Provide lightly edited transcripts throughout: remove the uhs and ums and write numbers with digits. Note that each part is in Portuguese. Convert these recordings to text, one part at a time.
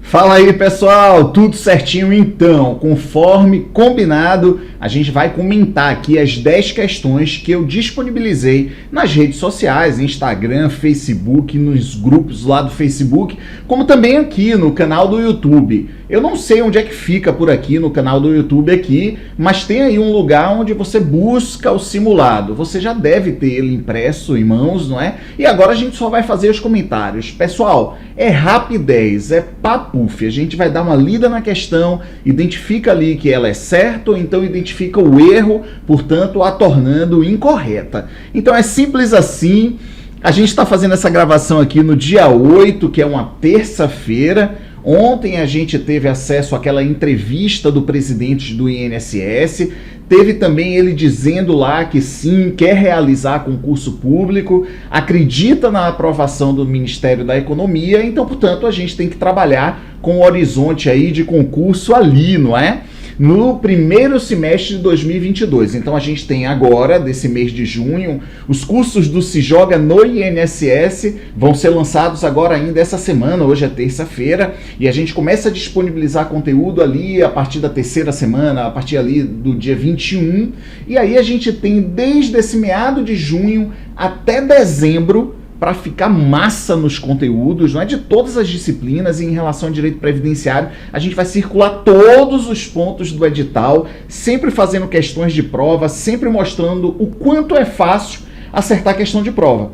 Fala aí, pessoal, tudo certinho? Então, conforme combinado, a gente vai comentar aqui as 10 questões que eu disponibilizei nas redes sociais, Instagram, Facebook, nos grupos lá do Facebook, como também aqui no canal do YouTube. Eu não sei onde é que fica por aqui no canal do YouTube aqui, mas tem aí um lugar onde você busca o simulado. Você já deve ter ele impresso em mãos, não é? E agora a gente só vai fazer os comentários. Pessoal, é rapidez, é papuf. A gente vai dar uma lida na questão, identifica ali que ela é certa, ou então identifica o erro, portanto, a tornando incorreta. Então é simples assim. A gente está fazendo essa gravação aqui no dia 8, que é uma terça-feira. Ontem a gente teve acesso àquela entrevista do presidente do INSS, teve também ele dizendo lá que sim, quer realizar concurso público, acredita na aprovação do Ministério da Economia, então, portanto, a gente tem que trabalhar com o horizonte aí de concurso ali, não é? No primeiro semestre de 2022. Então a gente tem agora, desse mês de junho, os cursos do Se Joga no INSS vão ser lançados agora ainda essa semana, hoje é terça-feira, e a gente começa a disponibilizar conteúdo ali a partir da terceira semana, a partir ali do dia 21, e aí a gente tem desde esse meado de junho até dezembro, para ficar massa nos conteúdos, não é, de todas as disciplinas. E em relação ao direito previdenciário, a gente vai circular todos os pontos do edital, sempre fazendo questões de prova, sempre mostrando o quanto é fácil acertar a questão de prova.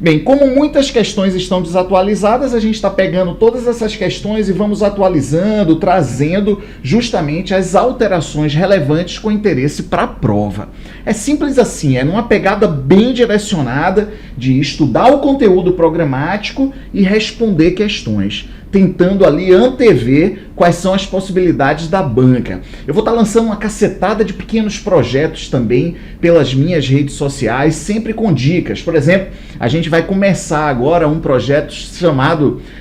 Bem, como muitas questões estão desatualizadas, a gente está pegando todas essas questões e vamos atualizando, trazendo justamente as alterações relevantes com interesse para a prova. É simples assim, é numa pegada bem direcionada de estudar o conteúdo programático e responder questões, tentando ali antever quais são as possibilidades da banca. Eu vou estar lançando uma cacetada de pequenos projetos também pelas minhas redes sociais, sempre com dicas. Por exemplo, a gente vai começar agora um projeto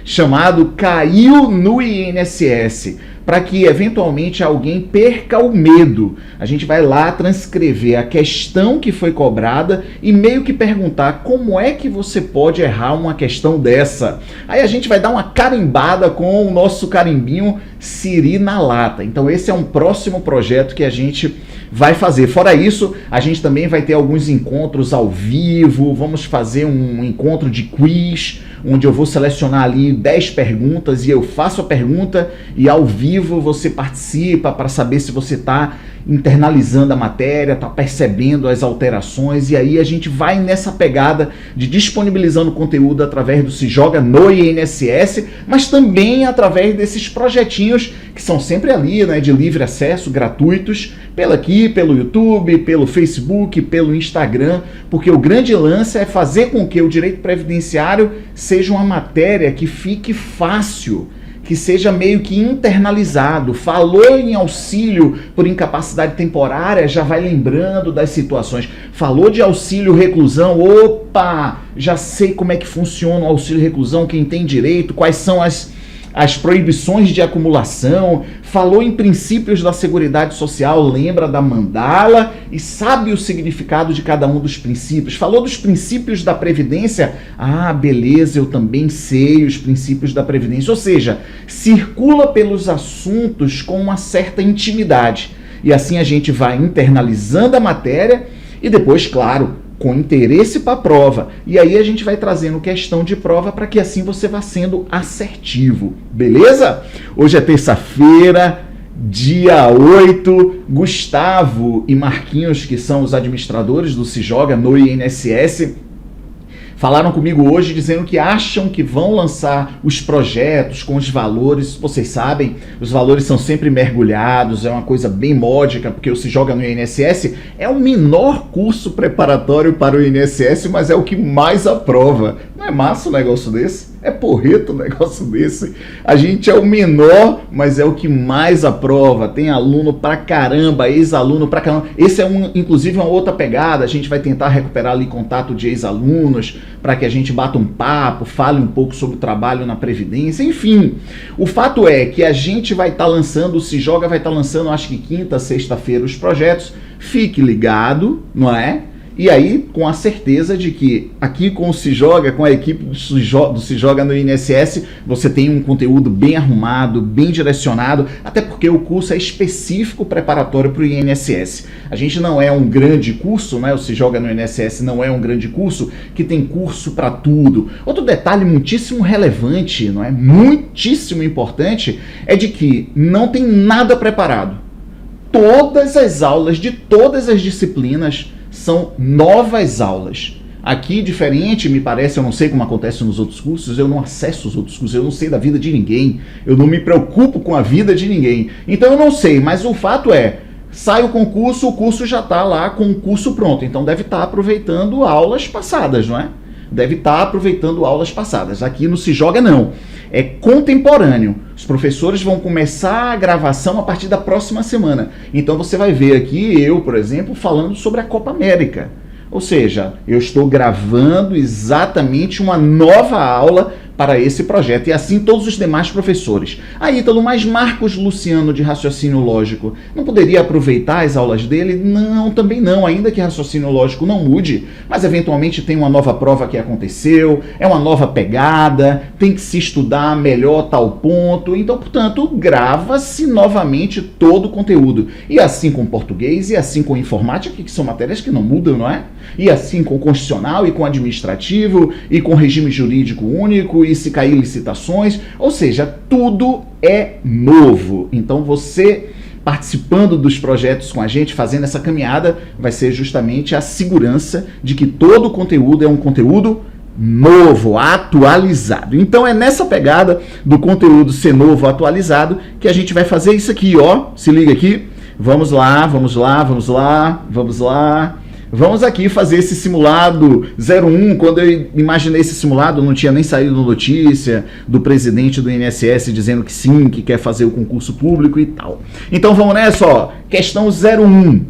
chamado Caiu no INSS, para que eventualmente alguém perca o medo. A gente vai lá transcrever a questão que foi cobrada e meio que perguntar como é que você pode errar uma questão dessa. Aí a gente vai dar uma carimbada com o nosso carimbinho Siri na lata. Então esse é um próximo projeto que a gente vai fazer. Fora isso, a gente também vai ter alguns encontros ao vivo, vamos fazer um encontro de quiz, onde eu vou selecionar ali 10 perguntas e eu faço a pergunta e ao vivo você participa para saber se você está internalizando a matéria, está percebendo as alterações, e aí a gente vai nessa pegada de disponibilizando conteúdo através do Se Joga no INSS, mas também através desses projetinhos que são sempre ali, né, de livre acesso, gratuitos, pelo YouTube, pelo Facebook, pelo Instagram, porque o grande lance é fazer com que o direito previdenciário seja uma matéria que fique fácil, que seja meio que internalizado. Falou em auxílio por incapacidade temporária, já vai lembrando das situações. Falou de auxílio reclusão, opa, já sei como é que funciona o auxílio reclusão, quem tem direito, quais são as proibições de acumulação. Falou em princípios da Seguridade Social, lembra da mandala e sabe o significado de cada um dos princípios. Falou dos princípios da Previdência, beleza, eu também sei os princípios da Previdência. Ou seja, circula pelos assuntos com uma certa intimidade. E assim a gente vai internalizando a matéria e depois, claro, com interesse para a prova. E aí a gente vai trazendo questão de prova para que assim você vá sendo assertivo, beleza? Hoje é terça-feira, dia 8, Gustavo e Marquinhos, que são os administradores do Se Joga no INSS, falaram comigo hoje dizendo que acham que vão lançar os projetos com os valores. Vocês sabem, os valores são sempre mergulhados, é uma coisa bem módica, porque o Se Joga no INSS é o menor curso preparatório para o INSS, mas é o que mais aprova. Não é massa um negócio desse? É porreto um negócio desse? A gente é o menor, mas é o que mais aprova. Tem aluno pra caramba, ex-aluno pra caramba. Esse é inclusive uma outra pegada. A gente vai tentar recuperar ali contato de ex-alunos para que a gente bata um papo, fale um pouco sobre o trabalho na Previdência, enfim. O fato é que a gente vai estar lançando, o Se Joga vai estar lançando, acho que quinta, sexta-feira, os projetos. Fique ligado, não é? E aí, com a certeza de que aqui com o Se Joga, com a equipe do Se Joga no INSS, você tem um conteúdo bem arrumado, bem direcionado, até porque o curso é específico preparatório para o INSS. A gente não é um grande curso, né? O Se Joga no INSS não é um grande curso que tem curso para tudo. Outro detalhe muitíssimo relevante, não é? Muitíssimo importante, é de que não tem nada preparado. Todas as aulas de todas as disciplinas são novas aulas. Aqui, diferente, me parece, eu não sei como acontece nos outros cursos, eu não acesso os outros cursos, eu não sei da vida de ninguém, eu não me preocupo com a vida de ninguém. Então eu não sei, mas o fato é, sai o concurso, o curso já está lá com o curso pronto, então deve estar aproveitando aulas passadas, não é? Deve estar aproveitando aulas passadas. Aqui no Se Joga não, é contemporâneo. Os professores vão começar a gravação a partir da próxima semana. Então você vai ver aqui eu, por exemplo, falando sobre a Copa América. Ou seja, eu estou gravando exatamente uma nova aula para esse projeto, e assim todos os demais professores. Ítalo, mas Marcos Luciano de raciocínio lógico não poderia aproveitar as aulas dele? Não, também não, ainda que raciocínio lógico não mude, mas eventualmente tem uma nova prova que aconteceu, é uma nova pegada, tem que se estudar melhor tal ponto, então, portanto, grava-se novamente todo o conteúdo. E assim com português, e assim com informática, que são matérias que não mudam, não é? E assim com constitucional, e com administrativo, e com regime jurídico único, e se cair licitações, ou seja, tudo é novo. Então você participando dos projetos com a gente, fazendo essa caminhada, vai ser justamente a segurança de que todo o conteúdo é um conteúdo novo, atualizado. Então é nessa pegada do conteúdo ser novo, atualizado, que a gente vai fazer isso aqui, ó. Se liga aqui. Vamos lá, vamos lá, vamos lá, vamos lá. Vamos aqui fazer esse simulado 01. Quando eu imaginei esse simulado, não tinha nem saído notícia do presidente do INSS dizendo que sim, que quer fazer o concurso público e tal. Então vamos nessa, ó. Questão 01.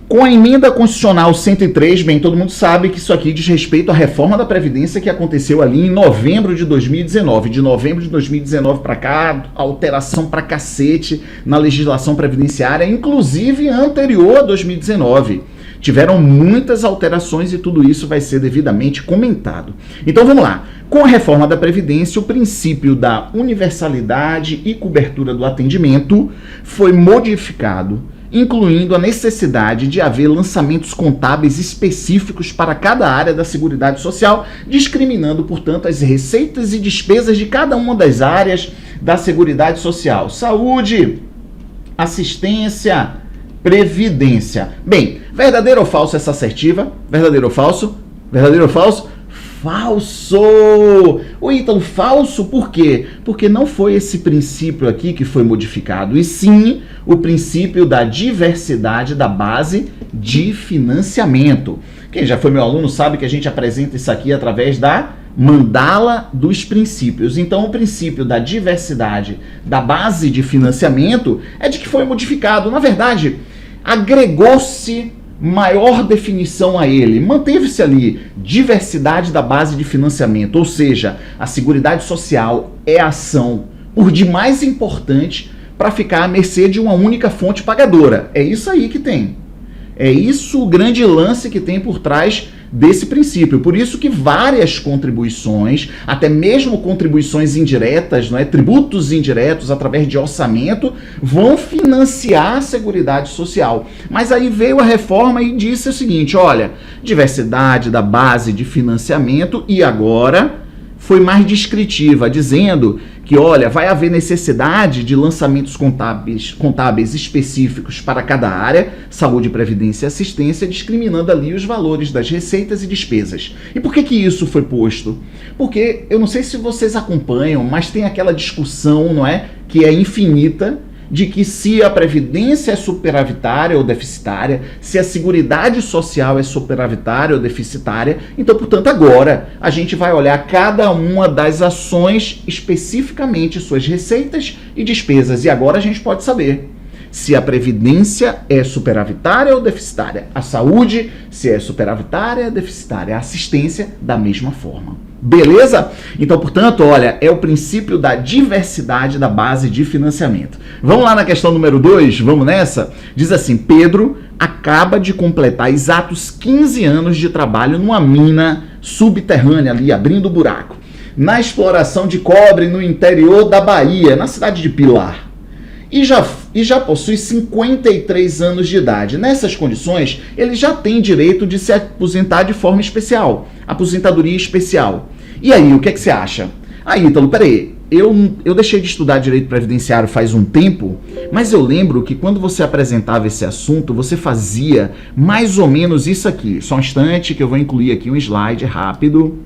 Com a emenda constitucional 103, bem, todo mundo sabe que isso aqui diz respeito à reforma da Previdência que aconteceu ali em novembro de 2019. De novembro de 2019 para cá, alteração pra cacete na legislação previdenciária, inclusive anterior a 2019. Tiveram muitas alterações e tudo isso vai ser devidamente comentado. Então vamos lá. Com a reforma da Previdência, o princípio da universalidade e cobertura do atendimento foi modificado, incluindo a necessidade de haver lançamentos contábeis específicos para cada área da Seguridade Social, discriminando, portanto, as receitas e despesas de cada uma das áreas da Seguridade Social. Saúde, assistência, previdência. Bem, verdadeiro ou falso essa assertiva? Verdadeiro ou falso? Verdadeiro ou falso? Falso! O Ítalo, falso por quê? Porque não foi esse princípio aqui que foi modificado, e sim o princípio da diversidade da base de financiamento. Quem já foi meu aluno sabe que a gente apresenta isso aqui através da mandala dos princípios. Então, o princípio da diversidade da base de financiamento é de que foi modificado. Na verdade, agregou-se maior definição a ele. Manteve-se ali diversidade da base de financiamento, ou seja, a Seguridade Social é a ação por demais importante para ficar à mercê de uma única fonte pagadora. É isso aí que tem. É isso o grande lance que tem por trás desse princípio. Por isso que várias contribuições, até mesmo contribuições indiretas, não é? Tributos indiretos através de orçamento, vão financiar a Seguridade Social. Mas aí veio a reforma e disse o seguinte, olha, diversidade da base de financiamento, e agora foi mais descritiva, dizendo que, olha, vai haver necessidade de lançamentos contábeis específicos para cada área, saúde, previdência e assistência, discriminando ali os valores das receitas e despesas. E por que isso foi posto? Porque, eu não sei se vocês acompanham, mas tem aquela discussão, não é, que é infinita, de que se a Previdência é superavitária ou deficitária, se a Seguridade Social é superavitária ou deficitária, então, portanto, agora a gente vai olhar cada uma das ações, especificamente suas receitas e despesas, e agora a gente pode saber se a Previdência é superavitária ou deficitária, a saúde, se é superavitária ou deficitária, a assistência, da mesma forma. Beleza? Então, portanto, olha, é o princípio da diversidade da base de financiamento. Vamos lá na questão número 2, vamos nessa? Diz assim, Pedro acaba de completar exatos 15 anos de trabalho numa mina subterrânea ali, abrindo buraco, na exploração de cobre no interior da Bahia, na cidade de Pilar. E já possui 53 anos de idade. Nessas condições, ele já tem direito de se aposentar de forma especial, aposentadoria especial. E aí, o que é que você acha? Aí, Ítalo, peraí, eu deixei de estudar direito previdenciário faz um tempo, mas eu lembro que quando você apresentava esse assunto, você fazia mais ou menos isso aqui. Só um instante que eu vou incluir aqui um slide rápido.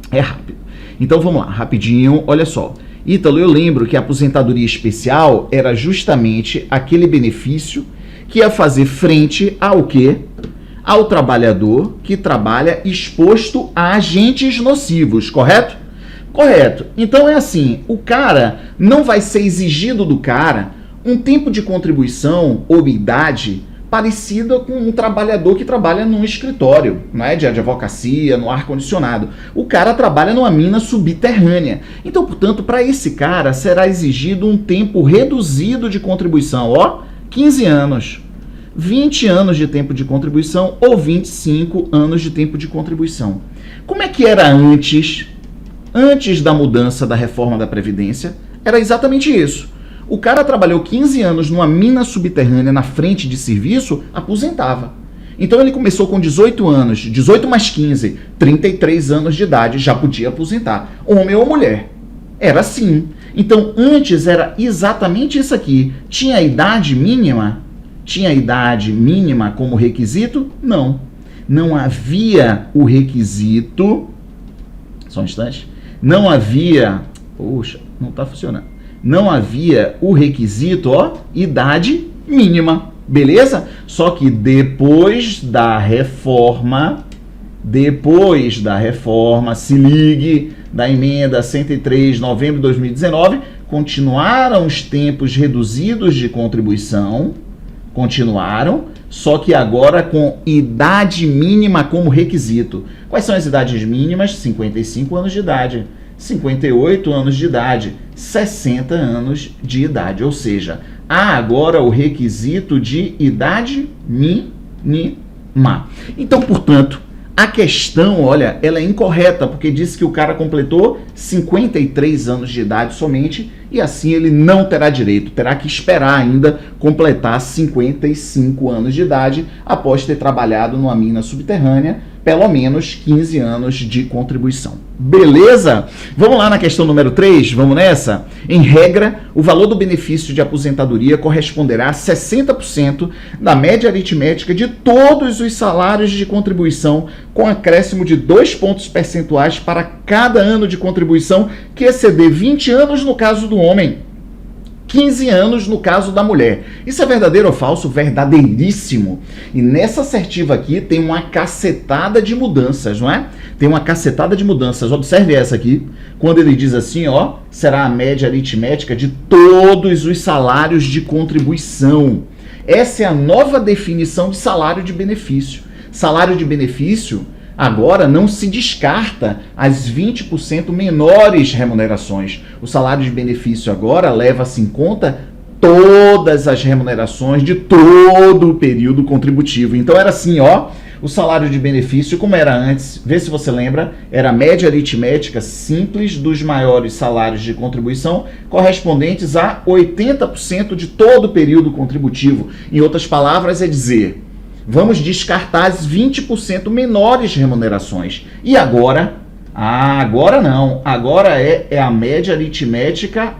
É rápido. Então vamos lá, rapidinho, olha só. Ítalo, eu lembro que a aposentadoria especial era justamente aquele benefício que ia fazer frente ao quê? Ao trabalhador que trabalha exposto a agentes nocivos, correto? Correto. Então é assim, o cara não vai ser exigido do cara um tempo de contribuição ou idade parecida com um trabalhador que trabalha num escritório, não é, de advocacia, no ar-condicionado. O cara trabalha numa mina subterrânea. Então, portanto, para esse cara será exigido um tempo reduzido de contribuição, 15 anos, 20 anos de tempo de contribuição ou 25 anos de tempo de contribuição. Como é que era antes? Antes da mudança da reforma da Previdência, era exatamente isso. O cara trabalhou 15 anos numa mina subterrânea na frente de serviço, aposentava. Então ele começou com 18 anos, 18 mais 15, 33 anos de idade, já podia aposentar, homem ou mulher. Era assim. Então antes era exatamente isso aqui. Tinha a idade mínima? Tinha a idade mínima como requisito? Não. Não havia o requisito. Só um instante. Não havia. Poxa, não está funcionando. Não havia o requisito, idade mínima, beleza? Só que depois da reforma, se ligue, da emenda 103 de novembro de 2019, continuaram os tempos reduzidos de contribuição, só que agora com idade mínima como requisito. Quais são as idades mínimas? 55 anos de idade. 58 anos de idade, 60 anos de idade, ou seja, há agora o requisito de idade mínima. Então, portanto, a questão, olha, ela é incorreta, porque diz que o cara completou 53 anos de idade somente e assim ele não terá direito, terá que esperar ainda completar 55 anos de idade após ter trabalhado numa mina subterrânea, pelo menos 15 anos de contribuição. Beleza? Vamos lá na questão número 3, vamos nessa? Em regra, o valor do benefício de aposentadoria corresponderá a 60% da média aritmética de todos os salários de contribuição, com acréscimo de 2 pontos percentuais para cada ano de contribuição que exceder 20 anos no caso do homem, 15 anos no caso da mulher. Isso é verdadeiro ou falso? Verdadeiríssimo. E nessa assertiva aqui tem uma cacetada de mudanças, não é? Tem uma cacetada de mudanças. Observe essa aqui. Quando ele diz assim, será a média aritmética de todos os salários de contribuição. Essa é a nova definição de salário de benefício. Salário de benefício agora não se descarta as 20% menores remunerações. O salário de benefício agora leva-se em conta todas as remunerações de todo o período contributivo. Então era assim, o salário de benefício, como era antes, vê se você lembra, era a média aritmética simples dos maiores salários de contribuição, correspondentes a 80% de todo o período contributivo. Em outras palavras, é dizer, vamos descartar as 20% menores remunerações. E agora? Agora não. Agora é a média aritmética,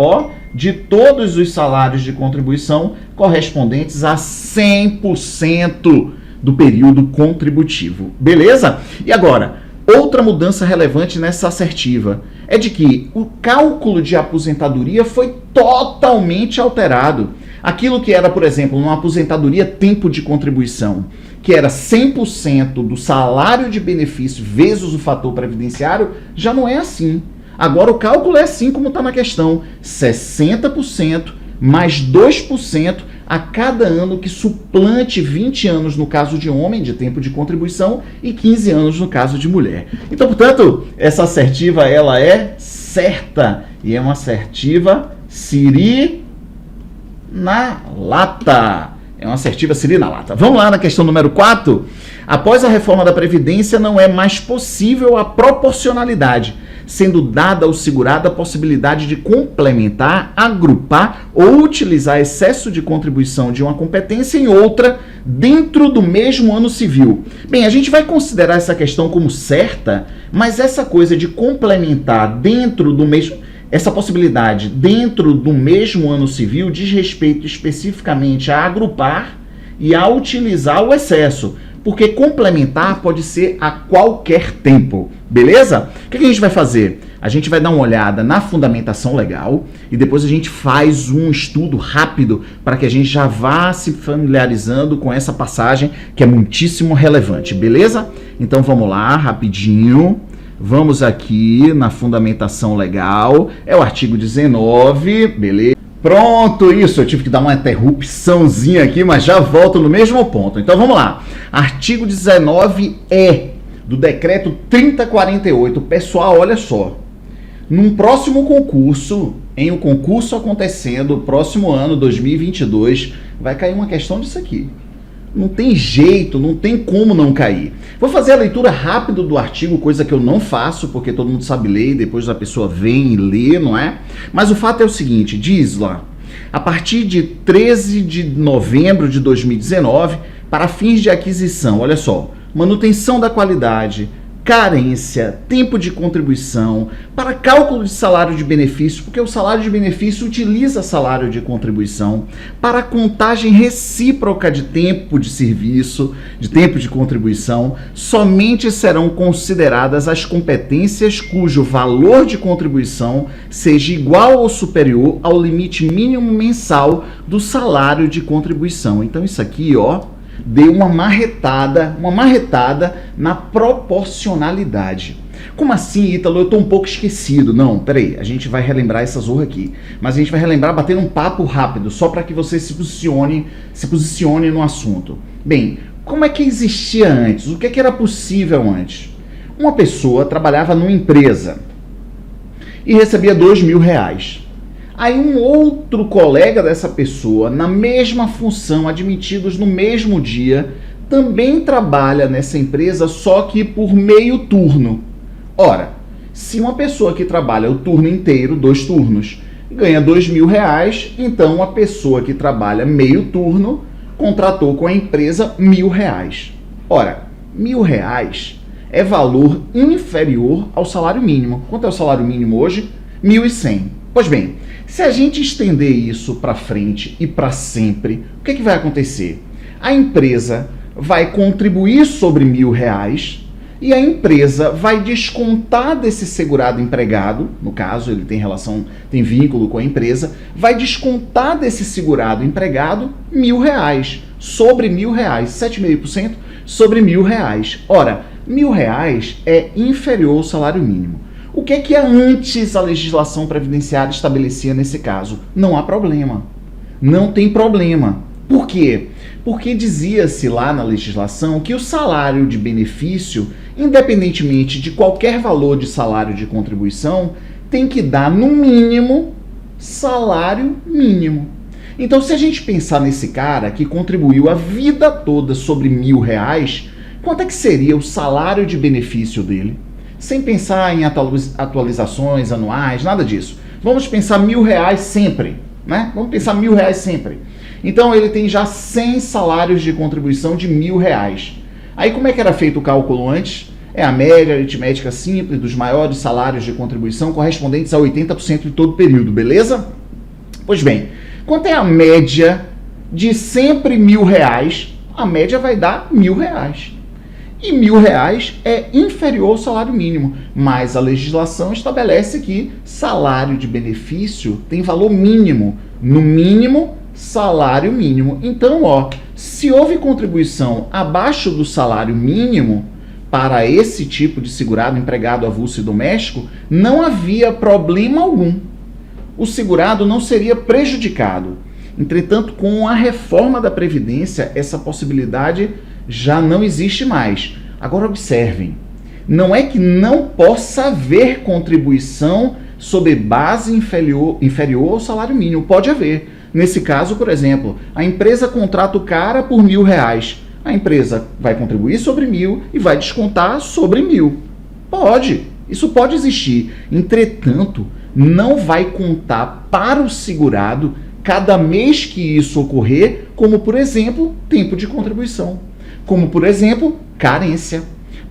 de todos os salários de contribuição correspondentes a 100% do período contributivo. Beleza? E agora, outra mudança relevante nessa assertiva é de que o cálculo de aposentadoria foi totalmente alterado. Aquilo que era, por exemplo, uma aposentadoria tempo de contribuição, que era 100% do salário de benefício vezes o fator previdenciário, já não é assim. Agora o cálculo é assim como está na questão, 60% mais 2% a cada ano que suplante 20 anos no caso de homem, de tempo de contribuição, e 15 anos no caso de mulher. Então, portanto, essa assertiva ela é certa e é uma assertiva siri na lata. É uma assertiva Siri na lata. Vamos lá na questão número 4. Após a reforma da Previdência, não é mais possível a proporcionalidade, sendo dada ao segurado a possibilidade de complementar, agrupar ou utilizar excesso de contribuição de uma competência em outra dentro do mesmo ano civil. Bem, a gente vai considerar essa questão como certa, mas essa coisa de complementar dentro do mesmo... Essa possibilidade dentro do mesmo ano civil diz respeito especificamente a agrupar e a utilizar o excesso, porque complementar pode ser a qualquer tempo, beleza? O que a gente vai fazer? A gente vai dar uma olhada na fundamentação legal e depois a gente faz um estudo rápido para que a gente já vá se familiarizando com essa passagem que é muitíssimo relevante, beleza? Então vamos lá, rapidinho. Vamos aqui na fundamentação legal, é o artigo 19, beleza? Pronto, isso, eu tive que dar uma interrupçãozinha aqui, mas já volto no mesmo ponto. Então vamos lá, artigo 19E do decreto 3048. Pessoal, olha só, num próximo concurso, em um concurso acontecendo próximo ano, 2022, vai cair uma questão disso aqui. Não tem jeito, não tem como não cair. Vou fazer a leitura rápida do artigo, coisa que eu não faço, porque todo mundo sabe ler, e depois a pessoa vem e lê, não é? Mas o fato é o seguinte, diz lá, a partir de 13 de novembro de 2019, para fins de aquisição, olha só, manutenção da qualidade, carência, tempo de contribuição, para cálculo de salário de benefício, porque o salário de benefício utiliza salário de contribuição, para contagem recíproca de tempo de serviço, de tempo de contribuição, somente serão consideradas as competências cujo valor de contribuição seja igual ou superior ao limite mínimo mensal do salário de contribuição. Então isso aqui, ó, deu uma marretada na proporcionalidade. Como assim, Ítalo? Eu estou um pouco esquecido. Não, peraí, a gente vai relembrar essa zorra aqui. Mas a gente vai relembrar batendo um papo rápido, só para que você se posicione no assunto. Bem, como é que existia antes? O que era possível antes? Uma pessoa trabalhava numa empresa e recebia R$2.000. Aí um outro colega dessa pessoa, na mesma função, admitidos no mesmo dia, também trabalha nessa empresa, só que por meio turno. Ora, se uma pessoa que trabalha o turno inteiro, 2 turnos, ganha R$2.000, então uma pessoa que trabalha meio turno contratou com a empresa R$1.000. Ora, R$1.000 é valor inferior ao salário mínimo. Quanto é o salário mínimo hoje? R$1.100. Pois bem, se a gente estender isso para frente e para sempre, o que vai acontecer? A empresa vai contribuir sobre R$1.000 e a empresa vai descontar desse segurado empregado, no caso ele tem vínculo com a empresa, vai descontar desse segurado empregado R$1.000 sobre R$1.000, 7,5% sobre R$1.000. Ora, R$1.000 é inferior ao salário mínimo. O que antes a legislação previdenciária estabelecia nesse caso? Não há problema. Não tem problema. Por quê? Porque dizia-se lá na legislação que o salário de benefício, independentemente de qualquer valor de salário de contribuição, tem que dar, no mínimo, salário mínimo. Então, se a gente pensar nesse cara que contribuiu a vida toda sobre R$1.000, quanto é que seria o salário de benefício dele? Sem pensar em atualizações anuais, nada disso. Vamos pensar R$1.000 sempre, né? Vamos pensar R$1.000 sempre. Então ele tem já 100 salários de contribuição de R$1.000. Aí como é que era feito o cálculo antes? É a média aritmética simples dos maiores salários de contribuição correspondentes a 80% de todo o período, beleza? Pois bem, quanto é a média de sempre R$1.000? A média vai dar R$1.000. E R$1.000 é inferior ao salário mínimo, mas a legislação estabelece que salário de benefício tem valor mínimo, no mínimo, salário mínimo. Então, ó, se houve contribuição abaixo do salário mínimo para esse tipo de segurado, empregado avulso e doméstico, não havia problema algum. O segurado não seria prejudicado. Entretanto, com a reforma da Previdência, essa possibilidade já não existe mais. Agora observem, não é que não possa haver contribuição sob base inferior ao salário mínimo, pode haver. Nesse caso, por exemplo, a empresa contrata o cara por R$1.000. A empresa vai contribuir sobre 1.000 e vai descontar sobre 1.000. Pode, isso pode existir. Entretanto, não vai contar para o segurado cada mês que isso ocorrer, como, por exemplo, tempo de contribuição. Como, por exemplo, carência.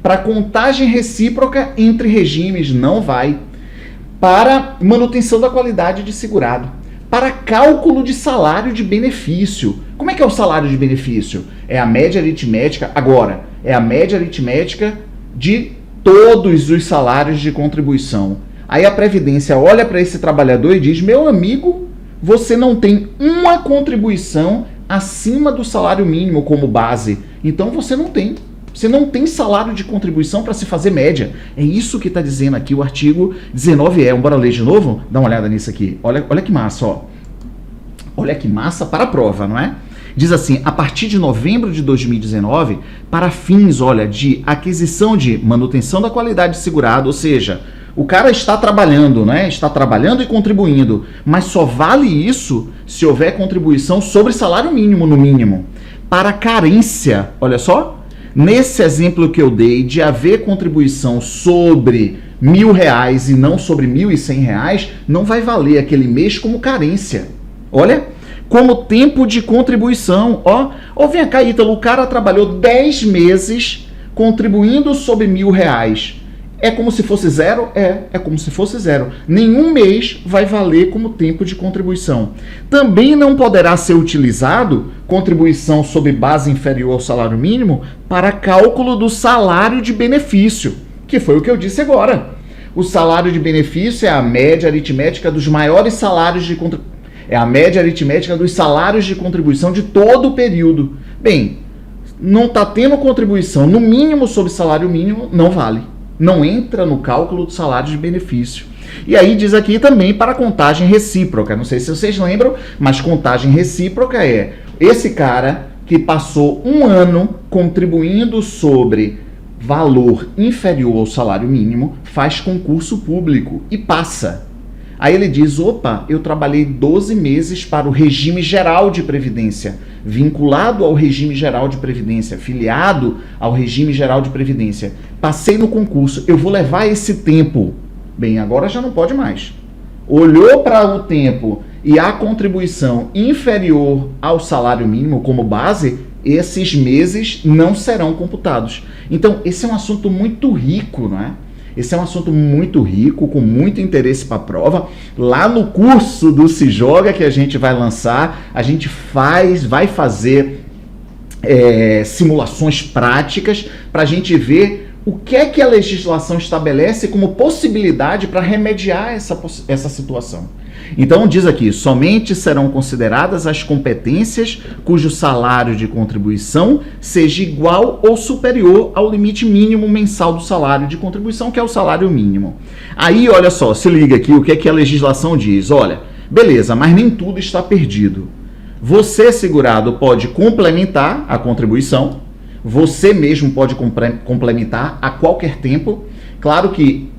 Para contagem recíproca entre regimes, não vai. Para manutenção da qualidade de segurado. Para cálculo de salário de benefício. Como é que é o salário de benefício? É a média aritmética, agora, é a média aritmética de todos os salários de contribuição. Aí a Previdência olha para esse trabalhador e diz, meu amigo, você não tem uma contribuição acima do salário mínimo como base. Então você não tem. Você não tem salário de contribuição para se fazer média. É isso que está dizendo aqui o artigo 19E. Bora ler de novo? Dá uma olhada nisso aqui. Olha que massa, ó. Olha que massa para a prova, não é? Diz assim, a partir de novembro de 2019, para fins, olha, de aquisição de manutenção da qualidade segurada, ou seja, o cara está trabalhando, né? Está trabalhando e contribuindo, mas só vale isso se houver contribuição sobre salário mínimo, no mínimo. Para carência, olha só, nesse exemplo que eu dei de haver contribuição sobre R$1.000 e não sobre R$1.100, não vai valer aquele mês como carência. Olha, como tempo de contribuição. Ó, vem cá, Ítalo, o cara trabalhou 10 meses contribuindo sobre R$1.000. É como se fosse zero? É como se fosse zero. Nenhum mês vai valer como tempo de contribuição. Também não poderá ser utilizado contribuição sobre base inferior ao salário mínimo para cálculo do salário de benefício, que foi o que eu disse agora. O salário de benefício é a média aritmética dos maiores salários de contribuição. É a média aritmética dos salários de contribuição de todo o período. Bem, não está tendo contribuição no mínimo sobre salário mínimo, não vale. Não entra no cálculo do salário de benefício. E aí diz aqui também para contagem recíproca. Não sei se vocês lembram, mas contagem recíproca é esse cara que passou um ano contribuindo sobre valor inferior ao salário mínimo, faz concurso público e passa. Aí ele diz, opa, eu trabalhei 12 meses para o regime geral de previdência, vinculado ao regime geral de previdência, filiado ao regime geral de previdência. Passei no concurso, eu vou levar esse tempo. Bem, agora já não pode mais. Olhou para o tempo e a contribuição inferior ao salário mínimo como base, esses meses não serão computados. Então, esse é um assunto muito rico, não é? Esse é um assunto muito rico, com muito interesse para a prova. Lá no curso do Se Joga que a gente vai lançar, a gente vai fazer simulações práticas para a gente ver o que é que a legislação estabelece como possibilidade para remediar essa situação. Então diz aqui, somente serão consideradas as competências cujo salário de contribuição seja igual ou superior ao limite mínimo mensal do salário de contribuição, que é o salário mínimo. Aí, olha só, se liga aqui o que é que a legislação diz. Olha, beleza, mas nem tudo está perdido. Você, segurado, pode complementar a contribuição, você mesmo pode complementar a qualquer tempo. Claro que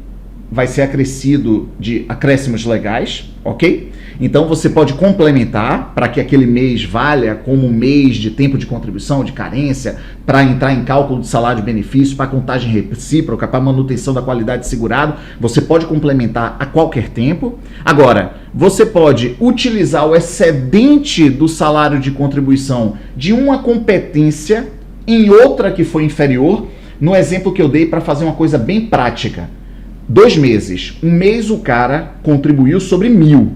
vai ser acrescido de acréscimos legais, ok? Então você pode complementar para que aquele mês valha como um mês de tempo de contribuição, de carência, para entrar em cálculo de salário de benefício, para contagem recíproca, para manutenção da qualidade de segurado. Você pode complementar a qualquer tempo. Agora, você pode utilizar o excedente do salário de contribuição de uma competência em outra que foi inferior, no exemplo que eu dei para fazer uma coisa bem prática. 2 meses. Um mês o cara contribuiu sobre 1.000.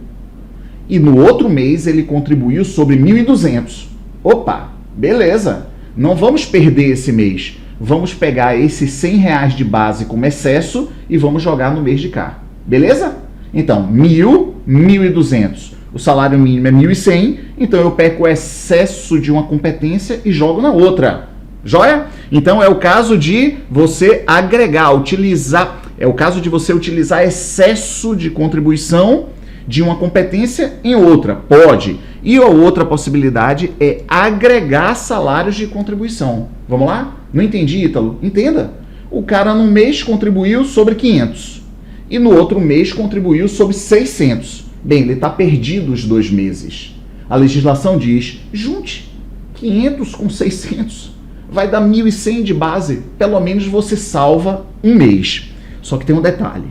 E no outro mês ele contribuiu sobre 1.200. Opa, beleza. Não vamos perder esse mês. Vamos pegar esses R$100 de base como excesso e vamos jogar no mês de cá. Beleza? Então, 1.000, 1.200. O salário mínimo é 1.100. Então eu pego o excesso de uma competência e jogo na outra. Joia? Então é o caso de você agregar, utilizar... É o caso de você utilizar excesso de contribuição de uma competência em outra. Pode. E a outra possibilidade é agregar salários de contribuição. Vamos lá? Não entendi, Ítalo? Entenda. O cara num mês contribuiu sobre 500 e no outro mês contribuiu sobre 600. Bem, ele está perdido os 2 meses. A legislação diz, junte 500 com 600, vai dar 1.100 de base, pelo menos você salva um mês. Só que tem um detalhe,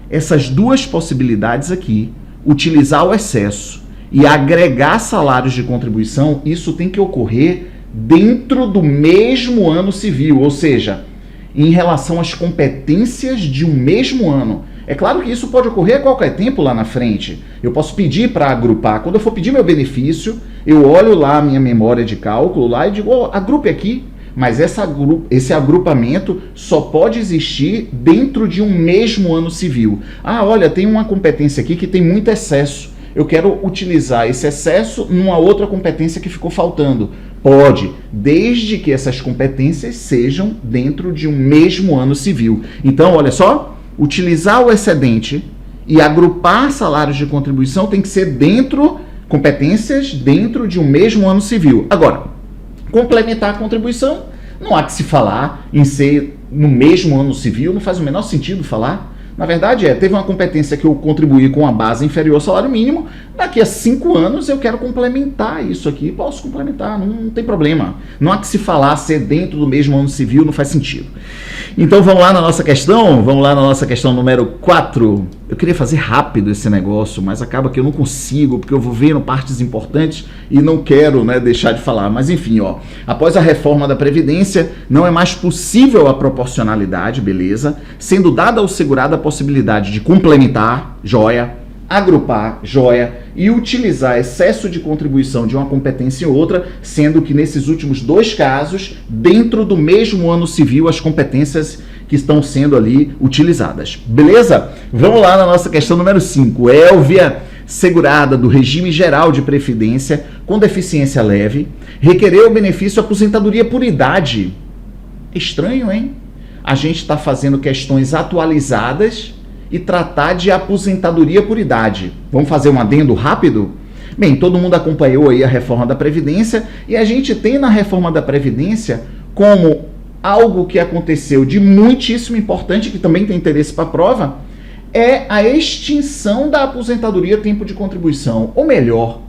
essas duas possibilidades aqui, utilizar o excesso e agregar salários de contribuição, isso tem que ocorrer dentro do mesmo ano civil, ou seja, em relação às competências de um mesmo ano. É claro que isso pode ocorrer a qualquer tempo lá na frente. Eu posso pedir para agrupar. Quando eu for pedir meu benefício, eu olho lá a minha memória de cálculo lá e digo, agrupe aqui. Mas esse agrupamento só pode existir dentro de um mesmo ano civil. Olha, tem uma competência aqui que tem muito excesso. Eu quero utilizar esse excesso numa outra competência que ficou faltando. Pode, desde que essas competências sejam dentro de um mesmo ano civil. Então, olha só, utilizar o excedente e agrupar salários de contribuição tem que ser competências dentro de um mesmo ano civil. Agora, complementar a contribuição, não há que se falar em ser no mesmo ano civil, não faz o menor sentido falar. Na verdade, teve uma competência que eu contribuí com a base inferior ao salário mínimo, daqui a 5 anos eu quero complementar isso aqui, posso complementar, não tem problema. Não há que se falar ser dentro do mesmo ano civil, não faz sentido. Então vamos lá na nossa questão número 4. Eu queria fazer rápido esse negócio, mas acaba que eu não consigo, porque eu vou vendo partes importantes e não quero, deixar de falar. Mas enfim, após a reforma da Previdência, não é mais possível a proporcionalidade, beleza? Sendo dada ao segurado a possibilidade de complementar, joia, agrupar, joia, e utilizar excesso de contribuição de uma competência em outra, sendo que nesses últimos 2 casos, dentro do mesmo ano civil, as competências que estão sendo ali utilizadas. Beleza? Vamos lá na nossa questão número 5. Elvia, segurada do regime geral de previdência com deficiência leve, requereu o benefício aposentadoria por idade. Estranho, hein? A gente está fazendo questões atualizadas e tratar de aposentadoria por idade. Vamos fazer um adendo rápido? Bem, todo mundo acompanhou aí a reforma da Previdência e a gente tem na reforma da Previdência como algo que aconteceu de muitíssimo importante, que também tem interesse para a prova, é a extinção da aposentadoria tempo de contribuição, ou melhor,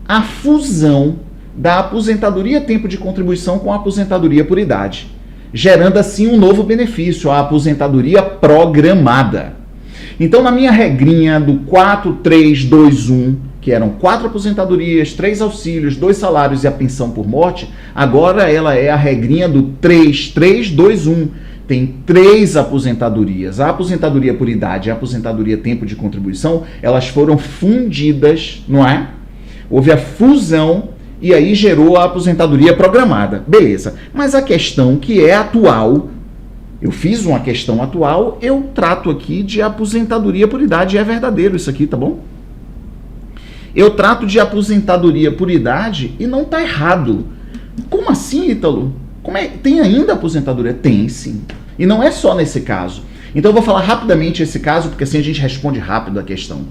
a fusão da aposentadoria tempo de contribuição com a aposentadoria por idade, gerando assim um novo benefício, a aposentadoria programada. Então, na minha regrinha do 4-3-2-1, que eram 4 aposentadorias, 3 auxílios, 2 salários e a pensão por morte, agora ela é a regrinha do 3-3-2-1. Tem 3 aposentadorias. A aposentadoria por idade e a aposentadoria tempo de contribuição, elas foram fundidas, não é? Houve a fusão e aí gerou a aposentadoria programada. Beleza. Mas a questão que é atual, eu fiz uma questão atual, eu trato aqui de aposentadoria por idade. É verdadeiro isso aqui, tá bom? Eu trato de aposentadoria por idade e não tá errado. Como assim, Ítalo? Tem ainda aposentadoria? Tem, sim. E não é só nesse caso. Então eu vou falar rapidamente esse caso, porque assim a gente responde rápido a questão.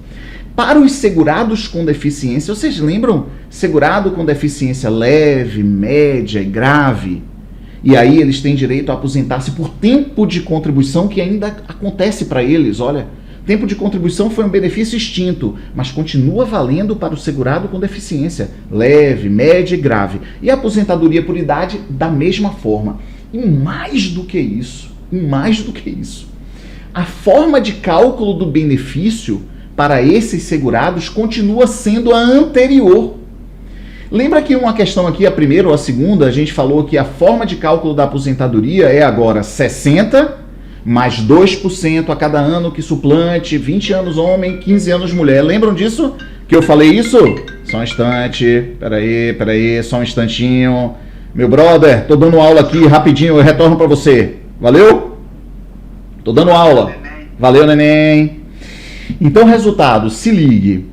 Para os segurados com deficiência, vocês lembram? Segurado com deficiência leve, média e grave. E aí eles têm direito a aposentar-se por tempo de contribuição que ainda acontece para eles, olha. Tempo de contribuição foi um benefício extinto, mas continua valendo para o segurado com deficiência leve, média e grave. E a aposentadoria por idade da mesma forma. E mais do que isso, a forma de cálculo do benefício para esses segurados continua sendo a anterior. Lembra que uma questão aqui, a primeira ou a segunda, a gente falou que a forma de cálculo da aposentadoria é agora 60 mais 2% a cada ano que suplante, 20 anos homem, 15 anos mulher. Lembram disso? Que eu falei isso? Só um instante, peraí, só um instantinho. Meu brother, tô dando aula aqui, rapidinho, eu retorno para você. Valeu? Tô dando aula. Valeu, neném. Então, resultado, se ligue.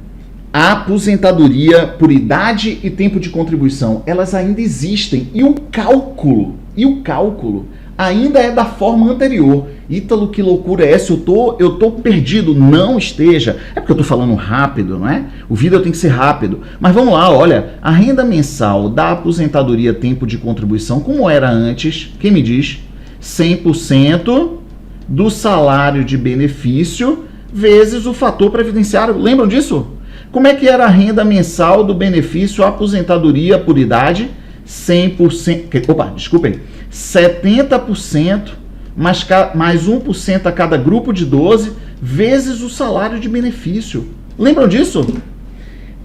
A aposentadoria por idade e tempo de contribuição, elas ainda existem. E o cálculo ainda é da forma anterior. Ítalo, que loucura é essa? Eu tô perdido. Não esteja. É porque eu tô falando rápido, não é? O vídeo tem que ser rápido. Mas vamos lá, olha. A renda mensal da aposentadoria tempo de contribuição, como era antes, quem me diz? 100% do salário de benefício vezes o fator previdenciário. Lembram disso? Como é que era a renda mensal do benefício aposentadoria por idade? 100%, opa, desculpem, 70% mais 1% a cada grupo de 12 vezes o salário de benefício. Lembram disso?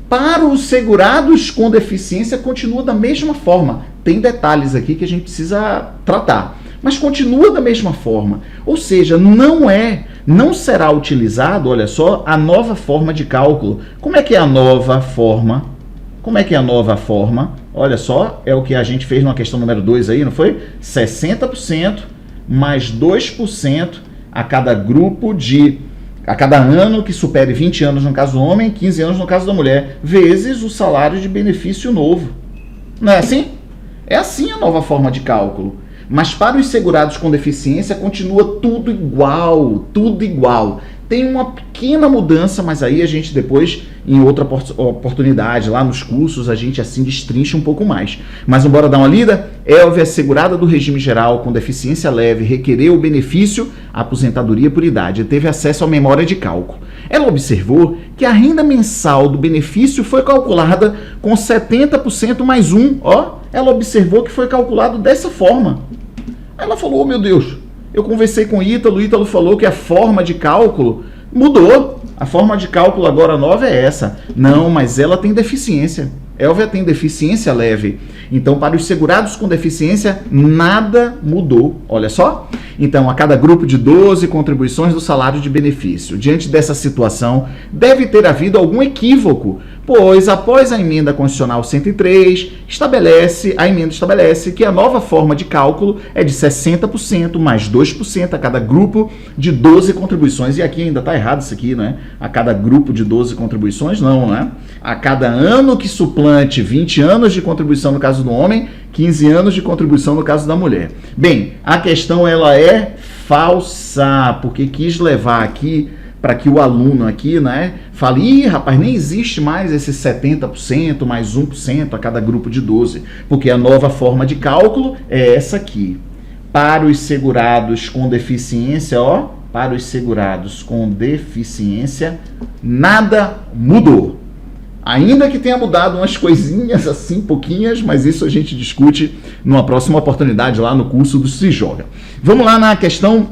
Para os segurados com deficiência, continua da mesma forma. Tem detalhes aqui que a gente precisa tratar, mas continua da mesma forma. Ou seja, não será utilizado, olha só, a nova forma de cálculo. Como é que é a nova forma? Como é que é a nova forma? Olha só, é o que a gente fez na questão número 2 aí, não foi? 60% mais 2% a cada grupo a cada ano que supere 20 anos no caso do homem, 15 anos no caso da mulher, vezes o salário de benefício novo. Não é assim? É assim a nova forma de cálculo. Mas para os segurados com deficiência continua tudo igual, tudo igual. Tem uma pequena mudança, mas aí a gente depois, em outra oportunidade, lá nos cursos, a gente assim destrincha um pouco mais. Mas bora dar uma lida? Elvia, segurada do regime geral com deficiência leve, requereu o benefício aposentadoria por idade e teve acesso à memória de cálculo. Ela observou que a renda mensal do benefício foi calculada com 70% mais 1, ó. Ela observou que foi calculado dessa forma. Ela falou, oh, meu Deus, eu conversei com o Ítalo falou que a forma de cálculo mudou. A forma de cálculo agora nova é essa. Não, mas ela tem deficiência. Elvia tem deficiência leve. Então, para os segurados com deficiência, nada mudou. Olha só. Então, a cada grupo de 12 contribuições do salário de benefício. Diante dessa situação, deve ter havido algum equívoco, pois, após a emenda constitucional 103, a emenda estabelece que a nova forma de cálculo é de 60% mais 2% a cada grupo de 12 contribuições. E aqui ainda está errado isso aqui, né? A cada grupo de 12 contribuições, não, né? A cada ano que suplante 20 anos de contribuição no caso do homem, 15 anos de contribuição no caso da mulher. Bem, a questão ela é falsa, porque quis levar aqui para que o aluno aqui, né, fale, ih, rapaz, nem existe mais esse 70% mais 1% a cada grupo de 12, porque a nova forma de cálculo é essa aqui. Para os segurados com deficiência, ó, para os segurados com deficiência, nada mudou. Ainda que tenha mudado umas coisinhas assim, pouquinhas, mas isso a gente discute numa próxima oportunidade lá no curso do Se Joga. Vamos lá na questão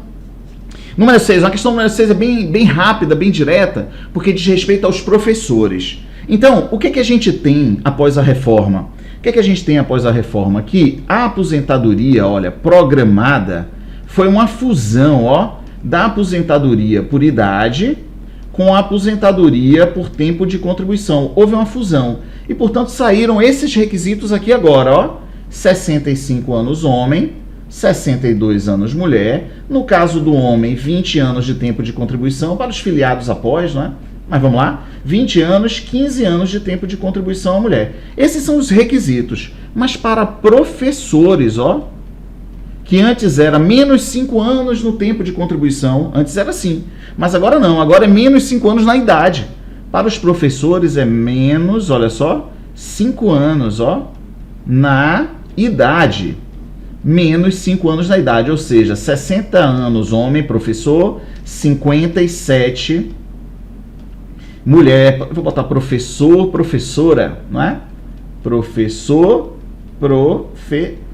número 6. A questão número 6 é bem rápida, bem direta, porque diz respeito aos professores. Então, o que a gente tem após a reforma? O que a gente tem após a reforma? Que a aposentadoria, olha, programada, foi uma fusão, ó, da aposentadoria por idade com a aposentadoria por tempo de contribuição. Houve uma fusão e, portanto, saíram esses requisitos aqui agora, ó, 65 anos homem, 62 anos mulher, no caso do homem, 20 anos de tempo de contribuição para os filiados após, né? Mas vamos lá, 20 anos, 15 anos de tempo de contribuição à mulher. Esses são os requisitos, mas para professores, ó, que antes era menos 5 anos no tempo de contribuição, antes era assim, mas agora não, agora é menos 5 anos na idade. Para os professores é menos, olha só, 5 anos, ó, na idade. Menos 5 anos na idade, ou seja, 60 anos homem, professor, 57 mulher, vou botar professor, professora, não é? Professor, professora,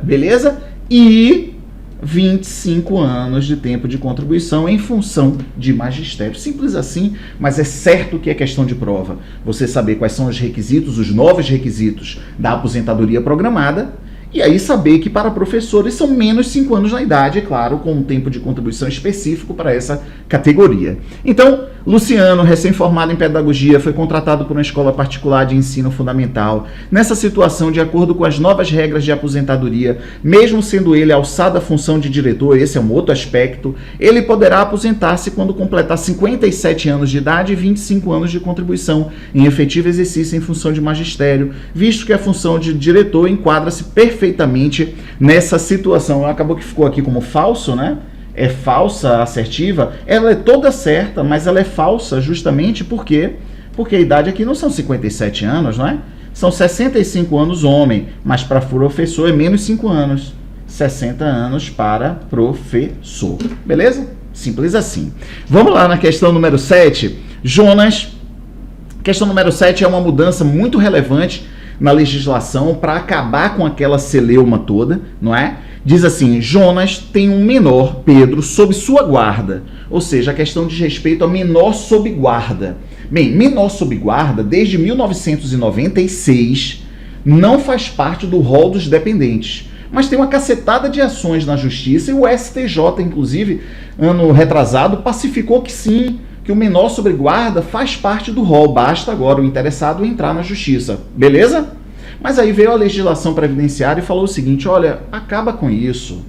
beleza? E 25 anos de tempo de contribuição em função de magistério. Simples assim, mas é certo que é questão de prova. Você saber quais são os requisitos, os novos requisitos da aposentadoria programada, e aí saber que para professores são menos 5 anos na idade, é claro, com um tempo de contribuição específico para essa categoria. Então, Luciano, recém-formado em pedagogia, foi contratado por uma escola particular de ensino fundamental. Nessa situação, de acordo com as novas regras de aposentadoria, mesmo sendo ele alçado à função de diretor, esse é um outro aspecto, ele poderá aposentar-se quando completar 57 anos de idade e 25 anos de contribuição em efetivo exercício em função de magistério, visto que a função de diretor enquadra-se perfeitamente nessa situação. Acabou que ficou aqui como falso, né? É falsa, assertiva, ela é toda certa, mas ela é falsa justamente porque a idade aqui não são 57 anos, não é? São 65 anos homem, mas para professor é menos 5 anos, 60 anos para professor, beleza? Simples assim. Vamos lá na questão número 7. Jonas, Questão número 7 é uma mudança muito relevante na legislação para acabar com aquela celeuma toda, não é? Diz assim, Jonas tem um menor, Pedro, sob sua guarda. Ou seja, a questão diz respeito a menor sob guarda. Bem, menor sob guarda, desde 1996, não faz parte do rol dos dependentes. Mas tem uma cacetada de ações na justiça e o STJ, inclusive, ano retrasado, pacificou que sim, que o menor sob guarda faz parte do rol. Basta agora o interessado entrar na justiça. Beleza? Mas aí veio a legislação previdenciária e falou o seguinte, olha, acaba com isso.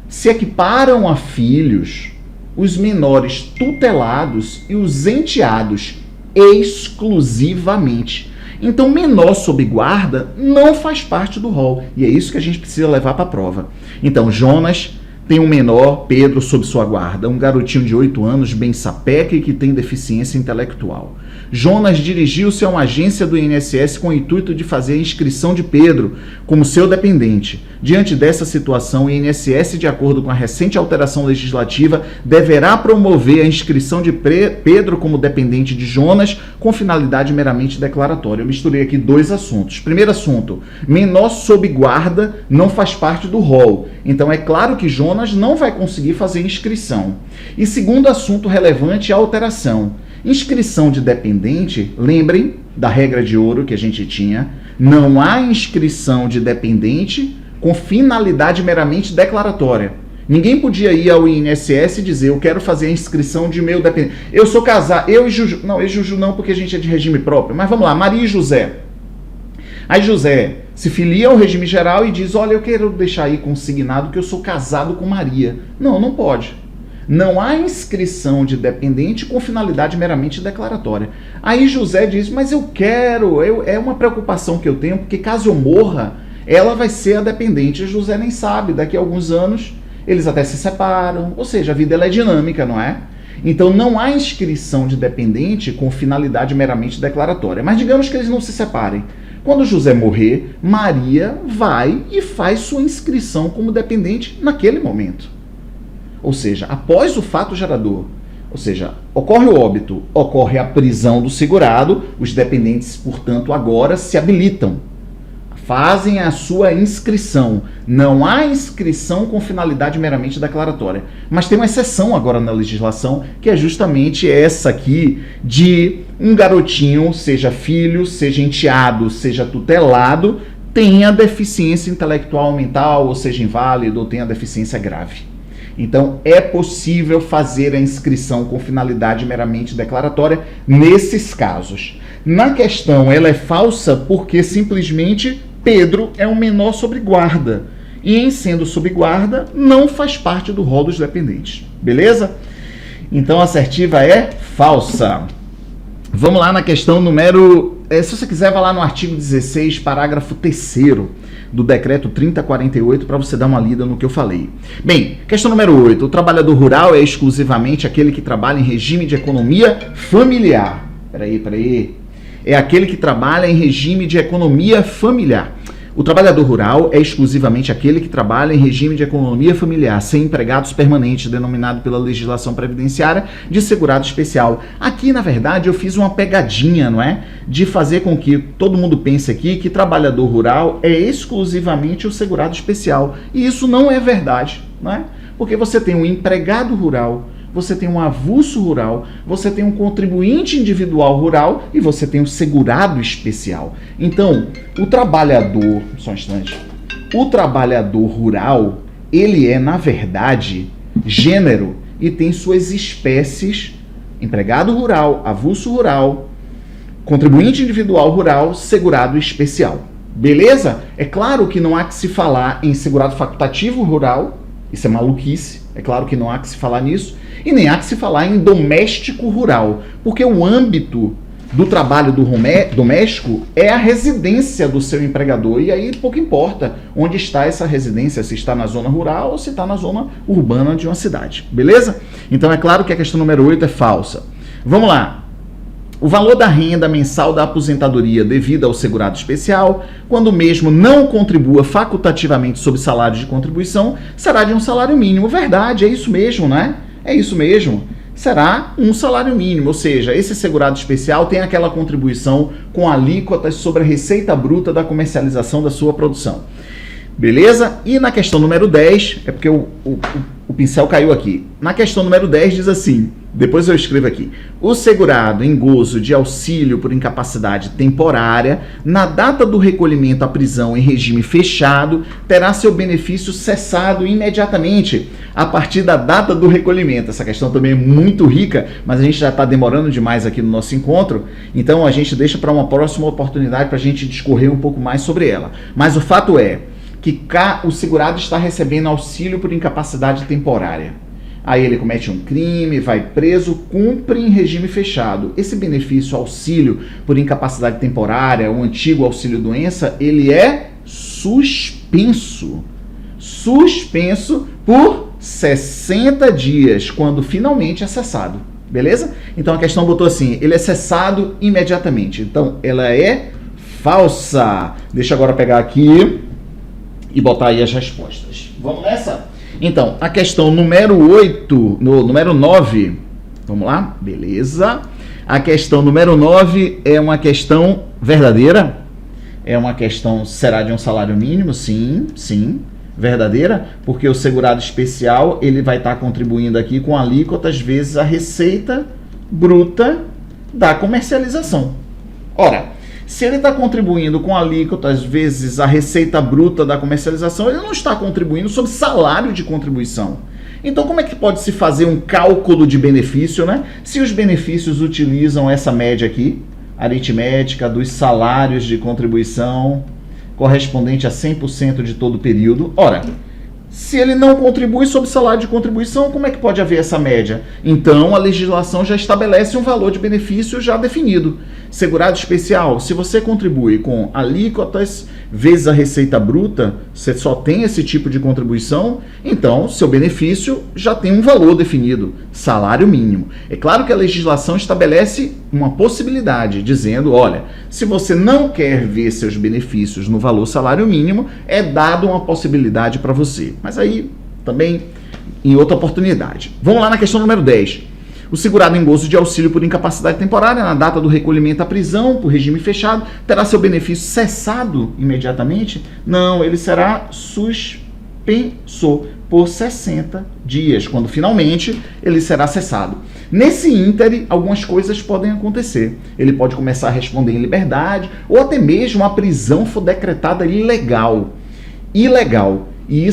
Se equiparam a filhos os menores tutelados e os enteados exclusivamente. Então, menor sob guarda não faz parte do rol. E é isso que a gente precisa levar para a prova. Então, Jonas tem um menor, Pedro, sob sua guarda, um garotinho de 8 anos, bem sapeca e que tem deficiência intelectual. Jonas dirigiu-se a uma agência do INSS com o intuito de fazer a inscrição de Pedro como seu dependente. Diante dessa situação, o INSS, de acordo com a recente alteração legislativa, deverá promover a inscrição de Pedro como dependente de Jonas com finalidade meramente declaratória. Eu misturei aqui dois assuntos. Primeiro assunto, menor sob guarda não faz parte do rol. Então é claro que Jonas não vai conseguir fazer inscrição. E segundo assunto relevante, a alteração. Inscrição de dependente, lembrem da regra de ouro que a gente tinha, não há inscrição de dependente com finalidade meramente declaratória. Ninguém podia ir ao INSS e dizer, eu quero fazer a inscrição de meu dependente. Eu sou casado, eu e Juju, não, eu e Juju não, porque a gente é de regime próprio, mas vamos lá, Maria e José. Aí José se filia ao regime geral e diz, olha, eu quero deixar aí consignado que eu sou casado com Maria. Não, não pode. Não há inscrição de dependente com finalidade meramente declaratória. Aí José diz, mas eu quero, é uma preocupação que eu tenho, porque caso eu morra, ela vai ser a dependente. José nem sabe, daqui a alguns anos eles até se separam, ou seja, a vida ela é dinâmica, não é? Então não há inscrição de dependente com finalidade meramente declaratória. Mas digamos que eles não se separem. Quando José morrer, Maria vai e faz sua inscrição como dependente naquele momento. Ou seja, após o fato gerador, ou seja, ocorre o óbito, ocorre a prisão do segurado, os dependentes, portanto, agora se habilitam, fazem a sua inscrição. Não há inscrição com finalidade meramente declaratória. Mas tem uma exceção agora na legislação, que é justamente essa aqui de um garotinho, seja filho, seja enteado, seja tutelado, tenha deficiência intelectual mental, ou seja, inválido, ou tenha deficiência grave. Então, é possível fazer a inscrição com finalidade meramente declaratória nesses casos. Na questão, ela é falsa porque simplesmente Pedro é um menor sob guarda. E em sendo sob guarda, não faz parte do rol dos dependentes. Beleza? Então, a assertiva é falsa. Vamos lá na questão número... se você quiser, vá lá no artigo 16, parágrafo 3º do decreto 3048 para você dar uma lida no que eu falei. Bem, questão número 8. O trabalhador rural é exclusivamente aquele que trabalha em regime de economia familiar. Peraí. É aquele que trabalha em regime de economia familiar. O trabalhador rural é exclusivamente aquele que trabalha em regime de economia familiar, sem empregados permanentes, denominado pela legislação previdenciária de segurado especial. Aqui, na verdade, eu fiz uma pegadinha, não é? De fazer com que todo mundo pense aqui que trabalhador rural é exclusivamente o segurado especial. E isso não é verdade, não é? Porque você tem um empregado rural, você tem um avulso rural, você tem um contribuinte individual rural e você tem um segurado especial. Então, o trabalhador, só um instante, o trabalhador rural, ele é, na verdade, gênero e tem suas espécies, empregado rural, avulso rural, contribuinte individual rural, segurado especial. Beleza? É claro que não há que se falar em segurado facultativo rural, isso é maluquice, é claro que não há que se falar nisso, e nem há que se falar em doméstico rural, porque o âmbito do trabalho do doméstico é a residência do seu empregador, e aí pouco importa onde está essa residência, se está na zona rural ou se está na zona urbana de uma cidade, beleza? Então é claro que a questão número 8 é falsa. Vamos lá. O valor da renda mensal da aposentadoria devida ao segurado especial, quando o mesmo não contribua facultativamente sob salário de contribuição, será de um salário mínimo. Verdade, é isso mesmo, né? É isso mesmo. será um salário mínimo, ou seja, esse segurado especial tem aquela contribuição com alíquotas sobre a receita bruta da comercialização da sua produção. Beleza? E na questão número 10, é porque o pincel caiu aqui. Na questão número 10 diz assim, depois eu escrevo aqui: o segurado em gozo de auxílio por incapacidade temporária, na data do recolhimento à prisão em regime fechado, terá seu benefício cessado imediatamente a partir da data do recolhimento. Essa questão também é muito rica, mas a gente já está demorando demais aqui no nosso encontro, então a gente deixa para uma próxima oportunidade para a gente discorrer um pouco mais sobre ela. Mas o fato é que o segurado está recebendo auxílio por incapacidade temporária. Aí ele comete um crime, vai preso, cumpre em regime fechado. Esse benefício, auxílio por incapacidade temporária, o antigo auxílio-doença, ele é suspenso. Suspenso por 60 dias, quando finalmente é cessado. Beleza? Então a questão botou assim, ele é cessado imediatamente. Então ela é falsa. Deixa eu agora pegar aqui e botar aí as respostas. Vamos nessa? Então, a questão número 8, número 9, vamos lá? Beleza. A questão número 9 é uma questão verdadeira? É uma questão, será de um salário mínimo? Sim, sim. Verdadeira? Porque o segurado especial, ele vai estar contribuindo aqui com alíquotas vezes a receita bruta da comercialização. Ora, se ele está contribuindo com alíquotas vezes a receita bruta da comercialização, ele não está contribuindo sobre salário de contribuição. Então, como é que pode se fazer um cálculo de benefício, né? Se os benefícios utilizam essa média aqui, aritmética dos salários de contribuição, correspondente a 100% de todo o período. Ora, se ele não contribui sobre salário de contribuição, como é que pode haver essa média? Então, a legislação já estabelece um valor de benefício já definido. Segurado especial, se você contribui com alíquotas vezes a receita bruta, você só tem esse tipo de contribuição, então seu benefício já tem um valor definido, salário mínimo. É claro que a legislação estabelece uma possibilidade, dizendo, olha, se você não quer ver seus benefícios no valor salário mínimo, é dado uma possibilidade para você. Mas aí, também, em outra oportunidade. Vamos lá na questão número 10. O segurado em gozo de auxílio por incapacidade temporária, na data do recolhimento à prisão, por regime fechado, terá seu benefício cessado imediatamente? Não, ele será suspenso por 60 dias, quando finalmente ele será cessado. Nesse íntere, algumas coisas podem acontecer. Ele pode começar a responder em liberdade, ou até mesmo a prisão for decretada ilegal. Ilegal. E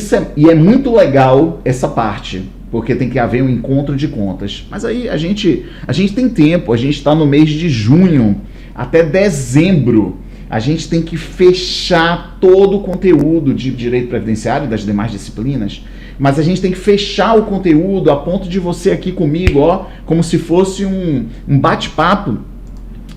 é muito legal essa parte, porque tem que haver um encontro de contas. Mas aí a gente tem tempo, a gente está no mês de junho, até dezembro, a gente tem que fechar todo o conteúdo de direito previdenciário e das demais disciplinas, mas a gente tem que fechar o conteúdo a ponto de você aqui comigo, ó, como se fosse um bate-papo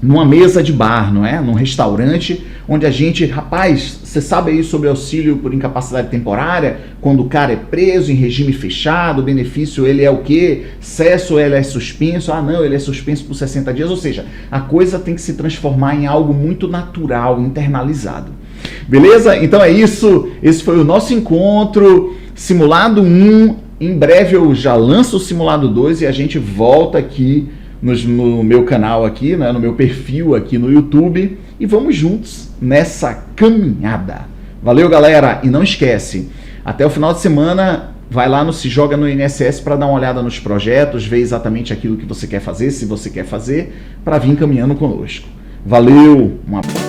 numa mesa de bar, não é? Num restaurante, onde a gente, rapaz, você sabe aí sobre auxílio por incapacidade temporária, quando o cara é preso em regime fechado, o benefício ele é o quê? Cesso, ele é suspenso? Ah, não, ele é suspenso por 60 dias, ou seja, a coisa tem que se transformar em algo muito natural, internalizado. Beleza? Então é isso, esse foi o nosso encontro, simulado 1, em breve eu já lanço o simulado 2 e a gente volta aqui no meu canal aqui, né, no meu perfil aqui no YouTube, e vamos juntos nessa caminhada. Valeu, galera, e não esquece, até o final de semana vai lá no Se Joga no INSS para dar uma olhada nos projetos, ver exatamente aquilo que você quer fazer, se você quer fazer, para vir caminhando conosco. Valeu, um abraço.